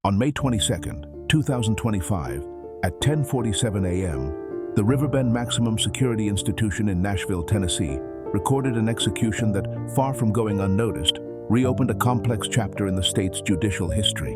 On May 22, 2025, at 10:47 a.m., the Riverbend Maximum Security Institution in Nashville, Tennessee, recorded an execution that, far from going unnoticed, reopened a complex chapter in the state's judicial history.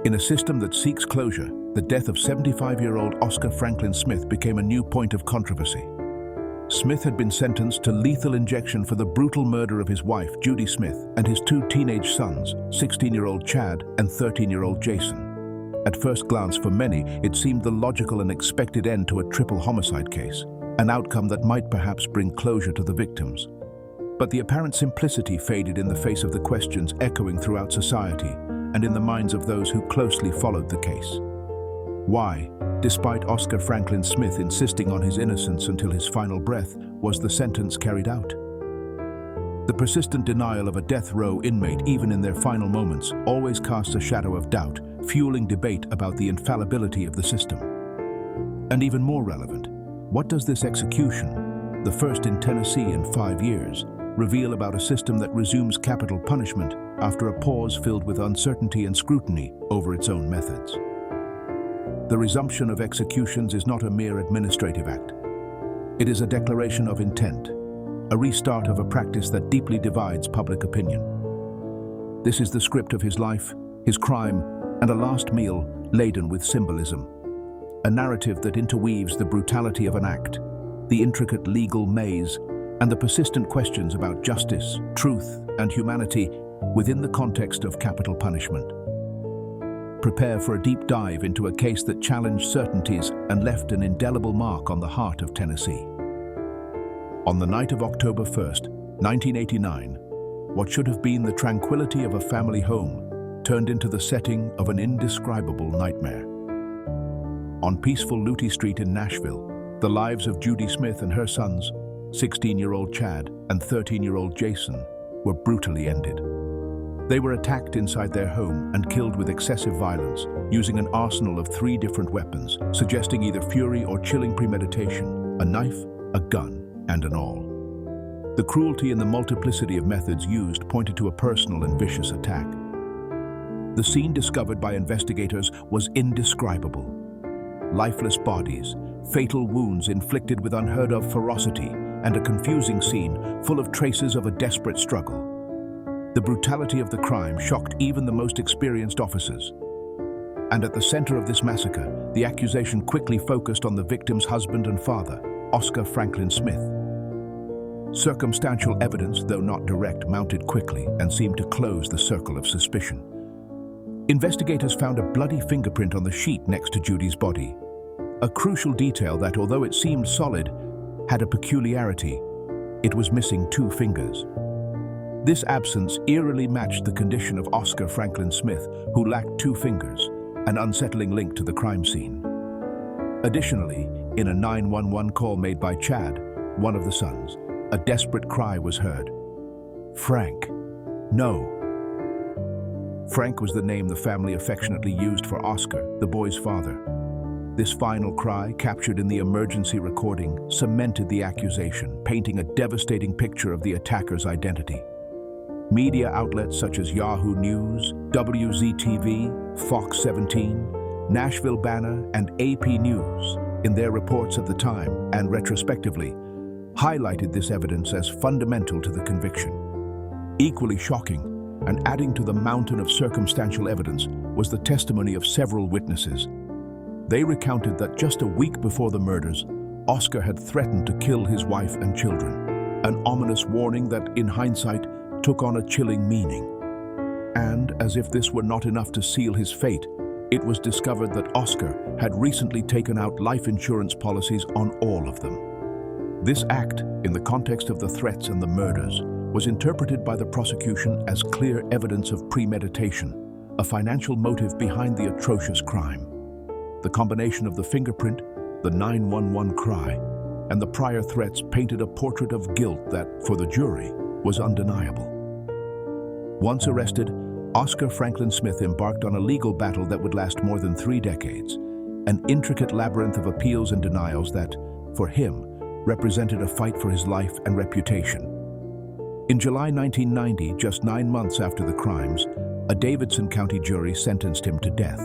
In a system that seeks closure, the death of 75-year-old Oscar Franklin Smith became a new point of controversy. Smith had been sentenced to lethal injection for the brutal murder of his wife, Judy Smith, and his two teenage sons, 16-year-old Chad and 13-year-old Jason. At first glance, for many, it seemed the logical and expected end to a triple homicide case, an outcome that might perhaps bring closure to the victims. But the apparent simplicity faded in the face of the questions echoing throughout society and in the minds of those who closely followed the case. Why, despite Oscar Franklin Smith insisting on his innocence until his final breath, was the sentence carried out? The persistent denial of a death row inmate, even in their final moments, always casts a shadow of doubt, fueling debate about the infallibility of the system. And even more relevant, what does this execution, the first in Tennessee in 5 years, reveal about a system that resumes capital punishment after a pause filled with uncertainty and scrutiny over its own methods? The resumption of executions is not a mere administrative act. It is a declaration of intent, a restart of a practice that deeply divides public opinion. This is the script of his life, his crime, and a last meal laden with symbolism. A narrative that interweaves the brutality of an act, the intricate legal maze, and the persistent questions about justice, truth, and humanity within the context of capital punishment. Prepare for a deep dive into a case that challenged certainties and left an indelible mark on the heart of Tennessee. On the night of October 1st, 1989, what should have been the tranquility of a family home turned into the setting of an indescribable nightmare. On peaceful Luty Street in Nashville, the lives of Judy Smith and her sons, 16-year-old Chad and 13-year-old Jason, were brutally ended. They were attacked inside their home and killed with excessive violence, using an arsenal of 3 different weapons, suggesting either fury or chilling premeditation: a knife, a gun, and an awl. The cruelty and the multiplicity of methods used pointed to a personal and vicious attack. The scene discovered by investigators was indescribable. Lifeless bodies, fatal wounds inflicted with unheard-of ferocity, and a confusing scene full of traces of a desperate struggle. The brutality of the crime shocked even the most experienced officers. And at the center of this massacre, the accusation quickly focused on the victim's husband and father, Oscar Franklin Smith. Circumstantial evidence, though not direct, mounted quickly and seemed to close the circle of suspicion. Investigators found a bloody fingerprint on the sheet next to Judy's body, a crucial detail that, although it seemed solid, had a peculiarity: it was missing 2 fingers. This absence eerily matched the condition of Oscar Franklin Smith, who lacked 2 fingers, an unsettling link to the crime scene. Additionally, in a 911 call made by Chad, one of the sons, a desperate cry was heard. "Frank, no." Frank was the name the family affectionately used for Oscar, the boy's father. This final cry, captured in the emergency recording, cemented the accusation, painting a devastating picture of the attacker's identity. Media outlets such as Yahoo News, WZTV, Fox 17, Nashville Banner, and AP News, in their reports at the time and retrospectively, highlighted this evidence as fundamental to the conviction. Equally shocking, and adding to the mountain of circumstantial evidence, was the testimony of several witnesses. They recounted that just a week before the murders, Oscar had threatened to kill his wife and children, an ominous warning that, in hindsight, took on a chilling meaning. And, as if this were not enough to seal his fate, it was discovered that Oscar had recently taken out life insurance policies on all of them. This act, in the context of the threats and the murders, was interpreted by the prosecution as clear evidence of premeditation, a financial motive behind the atrocious crime. The combination of the fingerprint, the 911 cry, and the prior threats painted a portrait of guilt that, for the jury, was undeniable. Once arrested, Oscar Franklin Smith embarked on a legal battle that would last more than 3 decades, an intricate labyrinth of appeals and denials that, for him, represented a fight for his life and reputation. In July 1990, just 9 months after the crimes, a Davidson County jury sentenced him to death.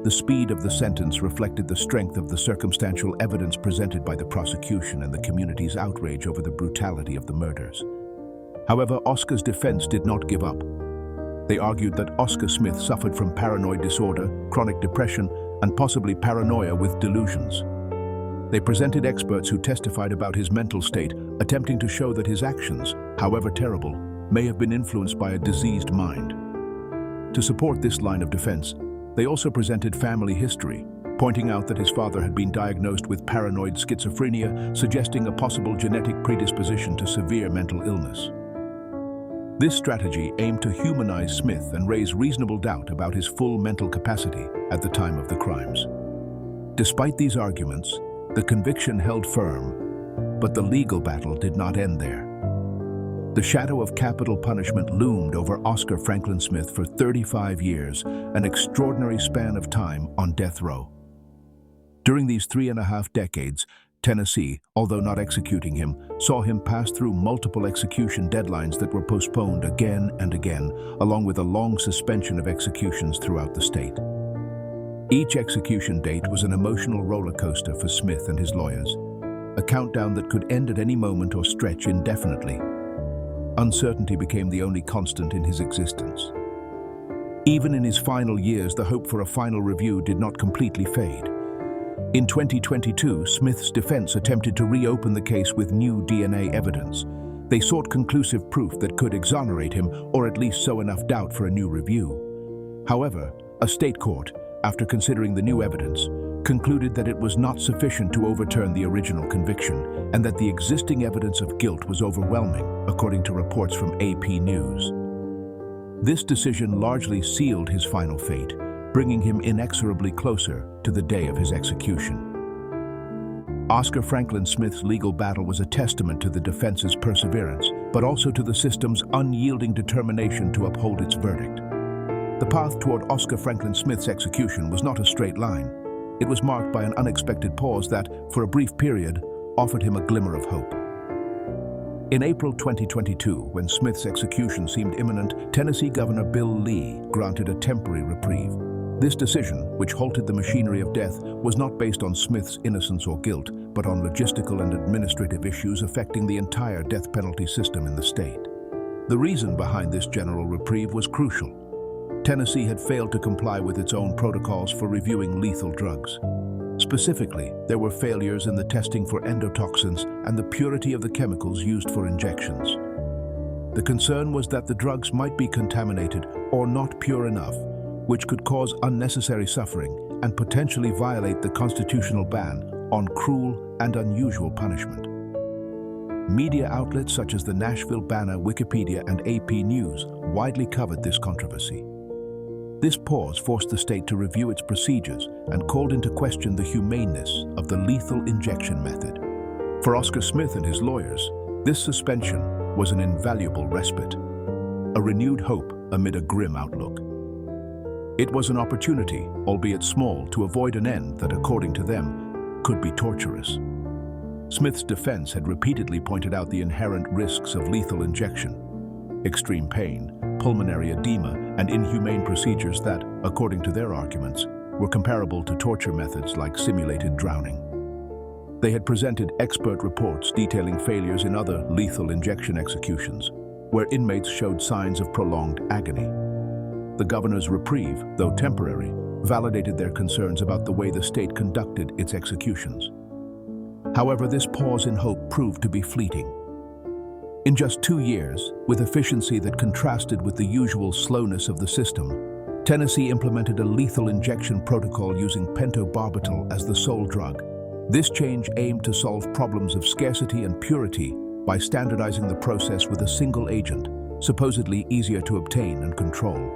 The speed of the sentence reflected the strength of the circumstantial evidence presented by the prosecution and the community's outrage over the brutality of the murders. However, Oscar's defense did not give up. They argued that Oscar Smith suffered from paranoid disorder, chronic depression, and possibly paranoia with delusions. They presented experts who testified about his mental state, attempting to show that his actions, however terrible, may have been influenced by a diseased mind. To support this line of defense, they also presented family history, pointing out that his father had been diagnosed with paranoid schizophrenia, suggesting a possible genetic predisposition to severe mental illness. This strategy aimed to humanize Smith and raise reasonable doubt about his full mental capacity at the time of the crimes. Despite these arguments, the conviction held firm, but the legal battle did not end there. The shadow of capital punishment loomed over Oscar Franklin Smith for 35 years, an extraordinary span of time on death row. During these 3.5 decades, Tennessee, although not executing him, saw him pass through multiple execution deadlines that were postponed again and again, along with a long suspension of executions throughout the state. Each execution date was an emotional roller coaster for Smith and his lawyers, a countdown that could end at any moment or stretch indefinitely. Uncertainty became the only constant in his existence. Even in his final years, the hope for a final review did not completely fade. In 2022, Smith's defense attempted to reopen the case with new DNA evidence. They sought conclusive proof that could exonerate him, or at least sow enough doubt for a new review. However, a state court, after considering the new evidence, concluded that it was not sufficient to overturn the original conviction, and that the existing evidence of guilt was overwhelming, according to reports from AP News. This decision largely sealed his final fate, bringing him inexorably closer to the day of his execution. Oscar Franklin Smith's legal battle was a testament to the defense's perseverance, but also to the system's unyielding determination to uphold its verdict. The path toward Oscar Franklin Smith's execution was not a straight line. It was marked by an unexpected pause that, for a brief period, offered him a glimmer of hope. In April 2022, when Smith's execution seemed imminent, Tennessee Governor Bill Lee granted a temporary reprieve. This decision, which halted the machinery of death, was not based on Smith's innocence or guilt, but on logistical and administrative issues affecting the entire death penalty system in the state. The reason behind this general reprieve was crucial. Tennessee had failed to comply with its own protocols for reviewing lethal drugs. Specifically, there were failures in the testing for endotoxins and the purity of the chemicals used for injections. The concern was that the drugs might be contaminated or not pure enough, which could cause unnecessary suffering and potentially violate the constitutional ban on cruel and unusual punishment. Media outlets such as the Nashville Banner, Wikipedia, and AP News widely covered this controversy. This pause forced the state to review its procedures and called into question the humaneness of the lethal injection method. For Oscar Smith and his lawyers, this suspension was an invaluable respite, a renewed hope amid a grim outlook. It was an opportunity, albeit small, to avoid an end that, according to them, could be torturous. Smith's defense had repeatedly pointed out the inherent risks of lethal injection: extreme pain, pulmonary edema, and inhumane procedures that, according to their arguments, were comparable to torture methods like simulated drowning. They had presented expert reports detailing failures in other lethal injection executions, where inmates showed signs of prolonged agony. The governor's reprieve, though temporary, validated their concerns about the way the state conducted its executions. However, this pause in hope proved to be fleeting. In just 2 years, with efficiency that contrasted with the usual slowness of the system, Tennessee implemented a lethal injection protocol using pentobarbital as the sole drug. This change aimed to solve problems of scarcity and purity by standardizing the process with a single agent, supposedly easier to obtain and control.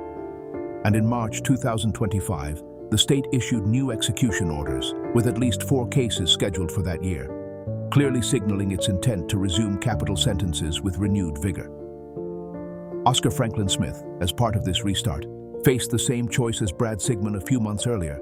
And in March 2025, the state issued new execution orders, with at least 4 cases scheduled for that year, clearly signaling its intent to resume capital sentences with renewed vigor. Oscar Franklin Smith, as part of this restart, faced the same choice as Brad Sigmund a few months earlier: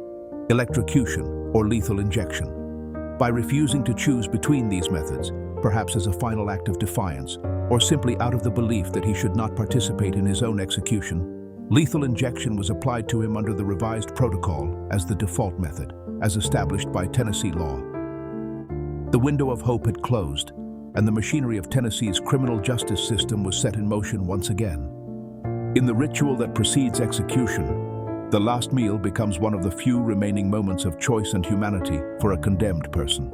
electrocution or lethal injection. By refusing to choose between these methods, perhaps as a final act of defiance, or simply out of the belief that he should not participate in his own execution, Lethal injection was applied to him under the revised protocol as the default method, as established by Tennessee law. The window of hope had closed, and the machinery of Tennessee's criminal justice system was set in motion once again. In the ritual that precedes execution, the last meal becomes one of the few remaining moments of choice and humanity for a condemned person.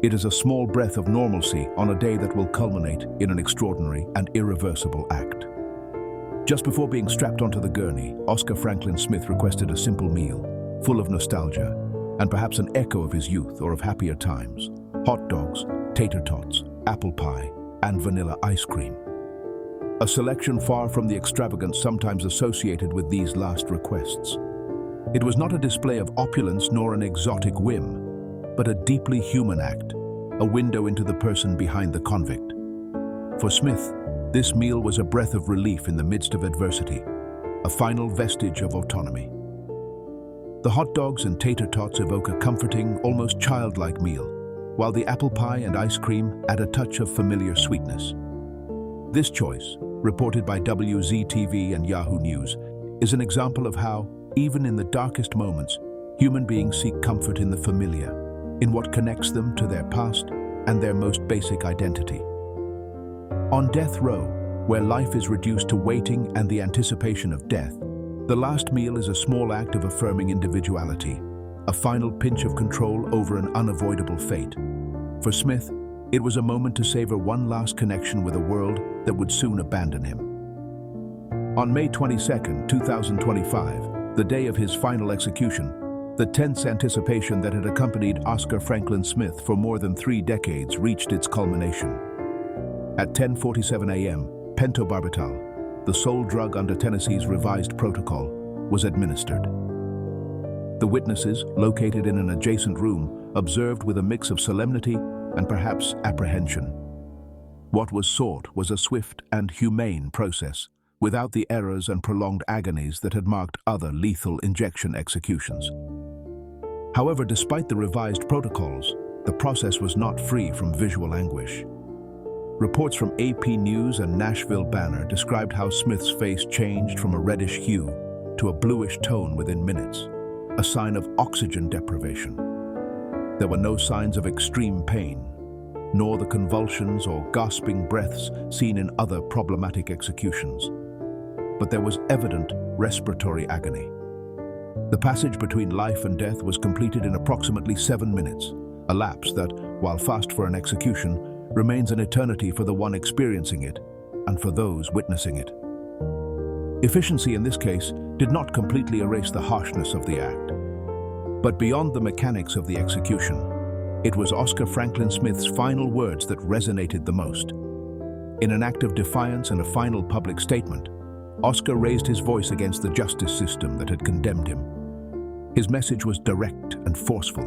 It is a small breath of normalcy on a day that will culminate in an extraordinary and irreversible act. Just before being strapped onto the gurney, Oscar Franklin Smith requested a simple meal, full of nostalgia, and perhaps an echo of his youth or of happier times: hot dogs, tater tots, apple pie, and vanilla ice cream. A selection far from the extravagance sometimes associated with these last requests. It was not a display of opulence nor an exotic whim, but a deeply human act, a window into the person behind the convict. For Smith, this meal was a breath of relief in the midst of adversity, a final vestige of autonomy. The hot dogs and tater tots evoke a comforting, almost childlike meal, while the apple pie and ice cream add a touch of familiar sweetness. This choice, reported by WZTV and Yahoo News, is an example of how, even in the darkest moments, human beings seek comfort in the familiar, in what connects them to their past and their most basic identity. On death row, where life is reduced to waiting and the anticipation of death, the last meal is a small act of affirming individuality, a final pinch of control over an unavoidable fate. For Smith, it was a moment to savor one last connection with a world that would soon abandon him. On May 22, 2025, the day of his final execution, the tense anticipation that had accompanied Oscar Franklin Smith for more than 3 decades reached its culmination. At 10:47 a.m., pentobarbital, the sole drug under Tennessee's revised protocol, was administered. The witnesses, located in an adjacent room, observed with a mix of solemnity and perhaps apprehension. What was sought was a swift and humane process, without the errors and prolonged agonies that had marked other lethal injection executions. However, despite the revised protocols, the process was not free from visual anguish. Reports from AP News and Nashville Banner described how Smith's face changed from a reddish hue to a bluish tone within minutes, a sign of oxygen deprivation. There were no signs of extreme pain, nor the convulsions or gasping breaths seen in other problematic executions. But there was evident respiratory agony. The passage between life and death was completed in approximately 7 minutes, a lapse that, while fast for an execution, remains an eternity for the one experiencing it and for those witnessing it. Efficiency in this case did not completely erase the harshness of the act. But beyond the mechanics of the execution, it was Oscar Franklin Smith's final words that resonated the most. In an act of defiance and a final public statement, Oscar raised his voice against the justice system that had condemned him. His message was direct and forceful.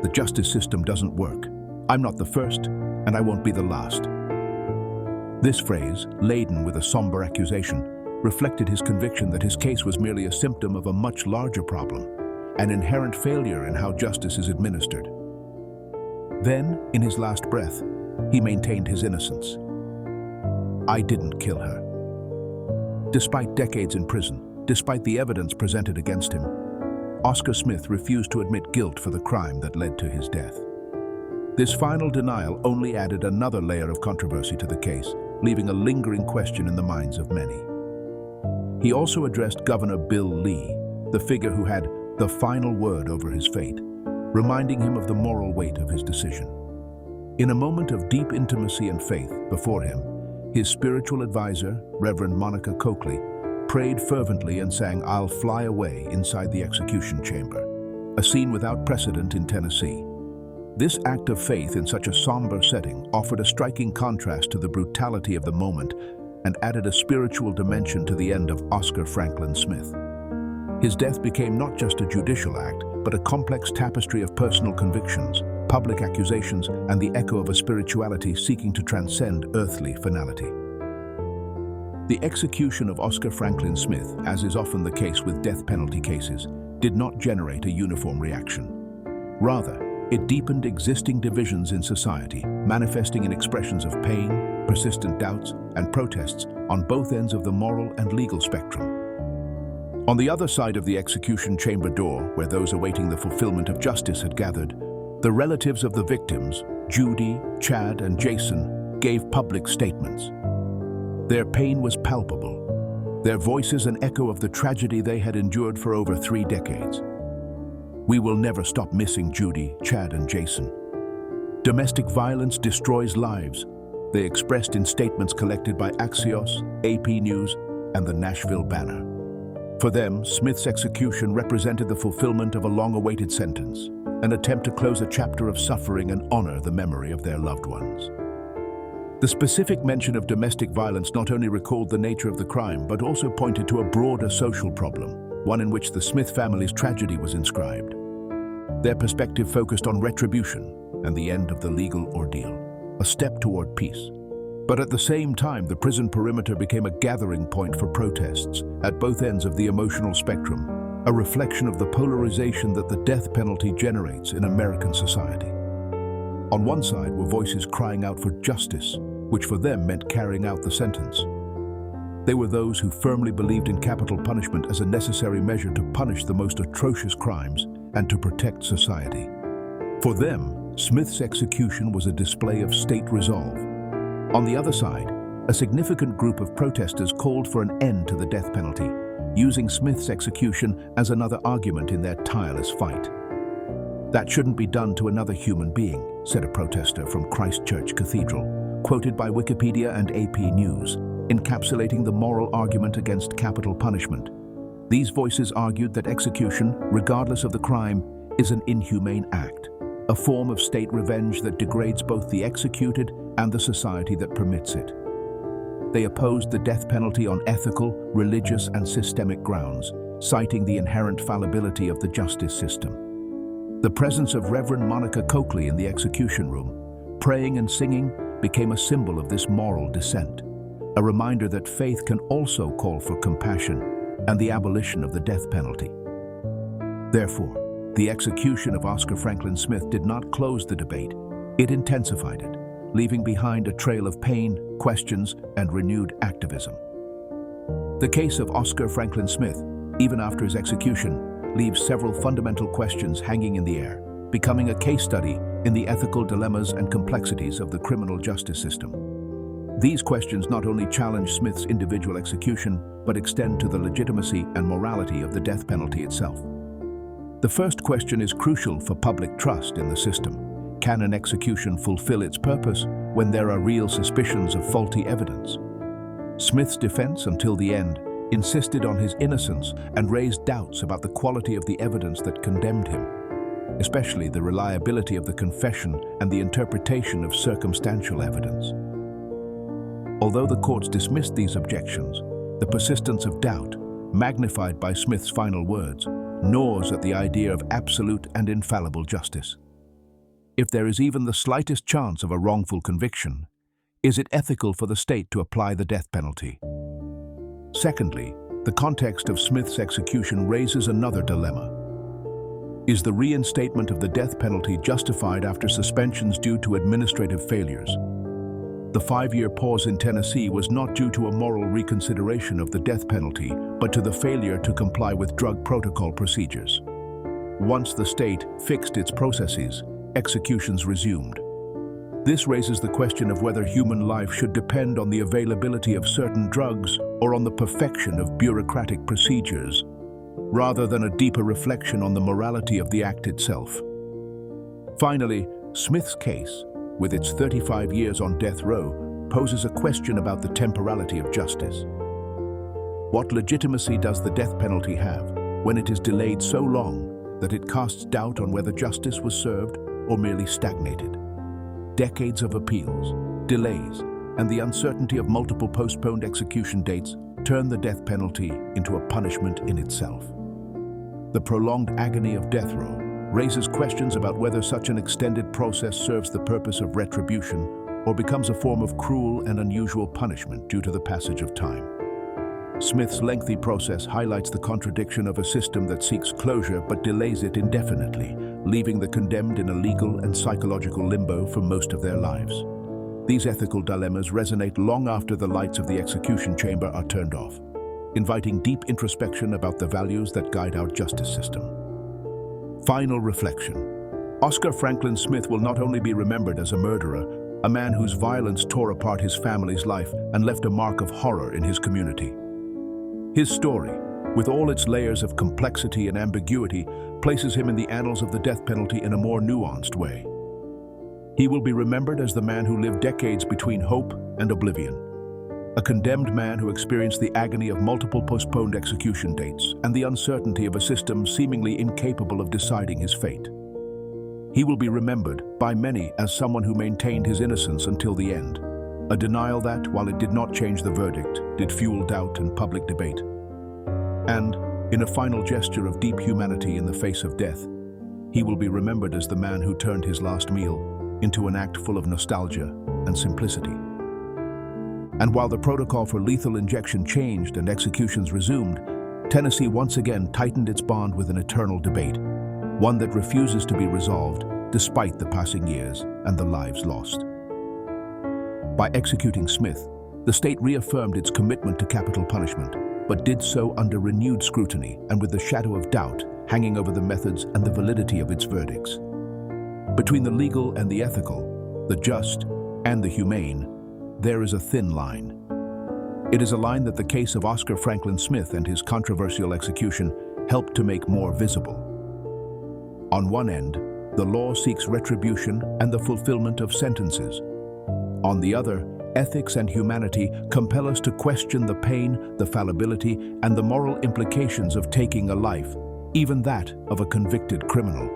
The justice system doesn't work. I'm not the first, and I won't be the last. This phrase, laden with a somber accusation, reflected his conviction that his case was merely a symptom of a much larger problem, an inherent failure in how justice is administered. Then, in his last breath, he maintained his innocence. I didn't kill her. Despite decades in prison, despite the evidence presented against him, Oscar Smith refused to admit guilt for the crime that led to his death. This final denial only added another layer of controversy to the case, leaving a lingering question in the minds of many. He also addressed Governor Bill Lee, the figure who had the final word over his fate, reminding him of the moral weight of his decision. In a moment of deep intimacy and faith before him, his spiritual advisor, Reverend Monica Coakley, prayed fervently and sang "I'll Fly Away" inside the execution chamber, a scene without precedent in Tennessee. This act of faith in such a somber setting offered a striking contrast to the brutality of the moment and added a spiritual dimension to the end of Oscar Franklin Smith. His death became not just a judicial act, but a complex tapestry of personal convictions, public accusations, and the echo of a spirituality seeking to transcend earthly finality. The execution of Oscar Franklin Smith, as is often the case with death penalty cases, did not generate a uniform reaction. Rather, it deepened existing divisions in society, manifesting in expressions of pain, persistent doubts, and protests on both ends of the moral and legal spectrum. On the other side of the execution chamber door, where those awaiting the fulfillment of justice had gathered, the relatives of the victims, Judy, Chad, and Jason, gave public statements. Their pain was palpable, their voices an echo of the tragedy they had endured for over 3 decades. "We will never stop missing Judy, Chad, and Jason. Domestic violence destroys lives," they expressed in statements collected by Axios, AP News, and the Nashville Banner. For them, Smith's execution represented the fulfillment of a long-awaited sentence, an attempt to close a chapter of suffering and honor the memory of their loved ones. The specific mention of domestic violence not only recalled the nature of the crime, but also pointed to a broader social problem, one in which the Smith family's tragedy was inscribed. Their perspective focused on retribution and the end of the legal ordeal, a step toward peace. But at the same time, the prison perimeter became a gathering point for protests at both ends of the emotional spectrum, a reflection of the polarization that the death penalty generates in American society. On one side were voices crying out for justice, which for them meant carrying out the sentence. They were those who firmly believed in capital punishment as a necessary measure to punish the most atrocious crimes and to protect society. For them, Smith's execution was a display of state resolve. On the other side, a significant group of protesters called for an end to the death penalty, using Smith's execution as another argument in their tireless fight. "That shouldn't be done to another human being," said a protester from Christ Church Cathedral, quoted by Wikipedia and AP News, encapsulating the moral argument against capital punishment. These voices argued that execution, regardless of the crime, is an inhumane act, a form of state revenge that degrades both the executed and the society that permits it. They opposed the death penalty on ethical, religious, and systemic grounds, citing the inherent fallibility of the justice system. The presence of Reverend Monica Coakley in the execution room, praying and singing, became a symbol of this moral dissent, a reminder that faith can also call for compassion and the abolition of the death penalty. Therefore, the execution of Oscar Franklin Smith did not close the debate, it intensified it, leaving behind a trail of pain, questions, and renewed activism. The case of Oscar Franklin Smith, even after his execution, leaves several fundamental questions hanging in the air, becoming a case study in the ethical dilemmas and complexities of the criminal justice system. These questions not only challenge Smith's individual execution, but extend to the legitimacy and morality of the death penalty itself. The first question is crucial for public trust in the system. Can an execution fulfill its purpose when there are real suspicions of faulty evidence? Smith's defense, until the end, insisted on his innocence and raised doubts about the quality of the evidence that condemned him, especially the reliability of the confession and the interpretation of circumstantial evidence. Although the courts dismissed these objections, the persistence of doubt, magnified by Smith's final words, gnaws at the idea of absolute and infallible justice. If there is even the slightest chance of a wrongful conviction, is it ethical for the state to apply the death penalty? Secondly, the context of Smith's execution raises another dilemma. Is the reinstatement of the death penalty justified after suspensions due to administrative failures? The 5-year pause in Tennessee was not due to a moral reconsideration of the death penalty, but to the failure to comply with drug protocol procedures. Once the state fixed its processes, executions resumed. This raises the question of whether human life should depend on the availability of certain drugs or on the perfection of bureaucratic procedures, rather than a deeper reflection on the morality of the act itself. Finally, Smith's case, with its 35 years on death row, poses a question about the temporality of justice. What legitimacy does the death penalty have when it is delayed so long that it casts doubt on whether justice was served or merely stagnated? Decades of appeals, delays, and the uncertainty of multiple postponed execution dates turn the death penalty into a punishment in itself. The prolonged agony of death row raises questions about whether such an extended process serves the purpose of retribution or becomes a form of cruel and unusual punishment due to the passage of time. Smith's lengthy process highlights the contradiction of a system that seeks closure but delays it indefinitely, leaving the condemned in a legal and psychological limbo for most of their lives. These ethical dilemmas resonate long after the lights of the execution chamber are turned off. inviting deep introspection about the values that guide our justice system. Final reflection. Oscar Franklin Smith will not only be remembered as a murderer, a man whose violence tore apart his family's life and left a mark of horror in his community. His story, with all its layers of complexity and ambiguity, places him in the annals of the death penalty in a more nuanced way. He will be remembered as the man who lived decades between hope and oblivion, a condemned man who experienced the agony of multiple postponed execution dates and the uncertainty of a system seemingly incapable of deciding his fate. He will be remembered by many as someone who maintained his innocence until the end, a denial that, while it did not change the verdict, did fuel doubt and public debate. And, in a final gesture of deep humanity in the face of death, he will be remembered as the man who turned his last meal into an act full of nostalgia and simplicity. And while the protocol for lethal injection changed and executions resumed, Tennessee once again tightened its bond with an eternal debate, one that refuses to be resolved despite the passing years and the lives lost. By executing Smith, the state reaffirmed its commitment to capital punishment, but did so under renewed scrutiny and with the shadow of doubt hanging over the methods and the validity of its verdicts. Between the legal and the ethical, the just and the humane, there is a thin line. It is a line that the case of Oscar Franklin Smith and his controversial execution helped to make more visible. On one end, the law seeks retribution and the fulfillment of sentences. On the other, ethics and humanity compel us to question the pain, the fallibility, and the moral implications of taking a life, even that of a convicted criminal.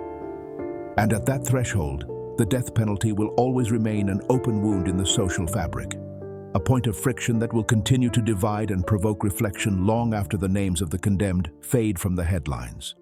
And at that threshold, the death penalty will always remain an open wound in the social fabric, a point of friction that will continue to divide and provoke reflection long after the names of the condemned fade from the headlines.